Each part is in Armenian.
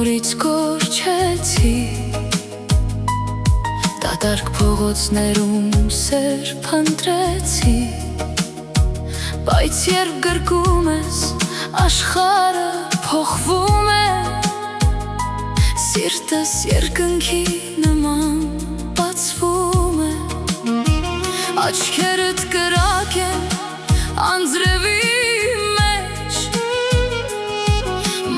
նորից կորչեցի Դատարկ փողոցներում սեր փնտրեցի Բայց երբ գրկում ես աշխարհը փոխվում է Սիրտս երկնքի նման բացվում է Աչքերդ կրակ են անձրևի մեջ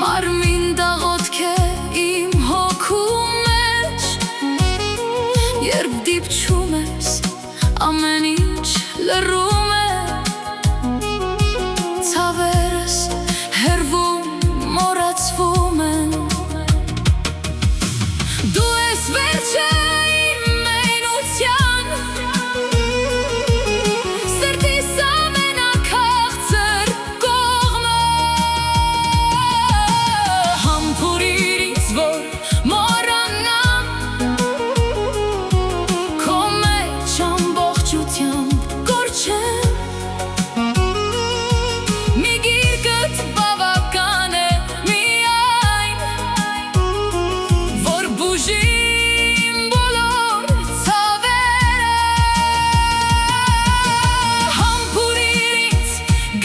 Մարմին դաղոտք է իմ հոգու մեջ Երբ դիպչում ես ամեն ինչ լռում է Ցավերս հեռվում մոռացվում են Դու ես վերջը իմ մենության Սրտիս ամենաքաղցր կողմը Համբուրիր ինձ, որ մոռանամ Քո մեջ ամբողջությամբ կորչեմ Մի գիրկդ բավական է միայն Որ բուժի իմ բոլոր ցավերը Համբուրիր ինձ,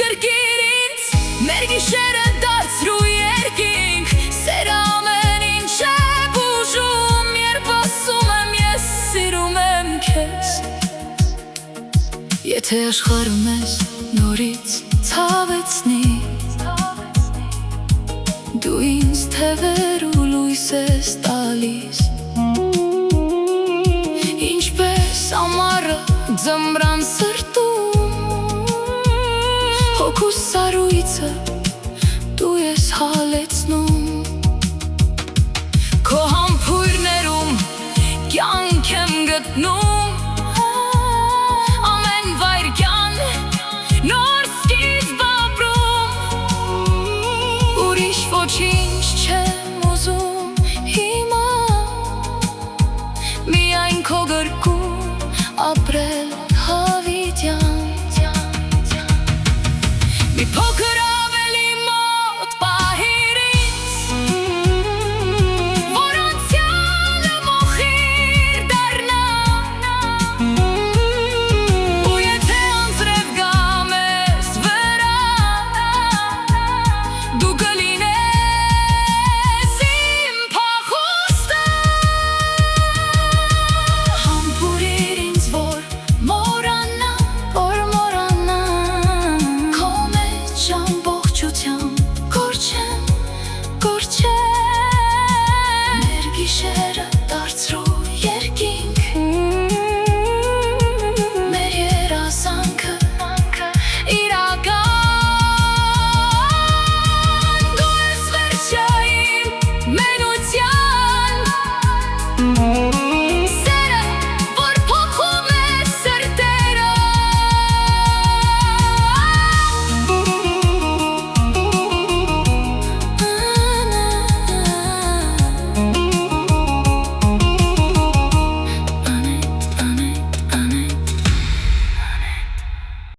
գրկիր ինձ Մեր գիշերը դարձրու երկինք Սերը ամեն ինչ է բուժում Երբ ասում եմ ես սիրում եմ քեզ Եթե աշխարհը մեզ նորից ցավեցնի Դու ինձ թևեր ու լույս ես տալիս Ինչպես ամառը ձմռան սրտում Հոգուս սառույցը դու ես հալեցնում Քո համբույրներում կյանք եմ գտնում Ամեն վայրկյան նոր սկիզբ ապրում Ուրիշ ոչինչ չեմ ուզում հիմա Միայն քո գրկում ապրել հավիտյան Մի փոքր ավելի մոտ պահիր ինձ Որ անցյալը մոխիր դառնա Ու եթե անձրև գա մեզ վրա Դու կլինես իմ փախուստը Համբուրիր ինձ, որ մոռանամ Քո մեջ ամբողջությամբ կորչեմ Մեր գիշերը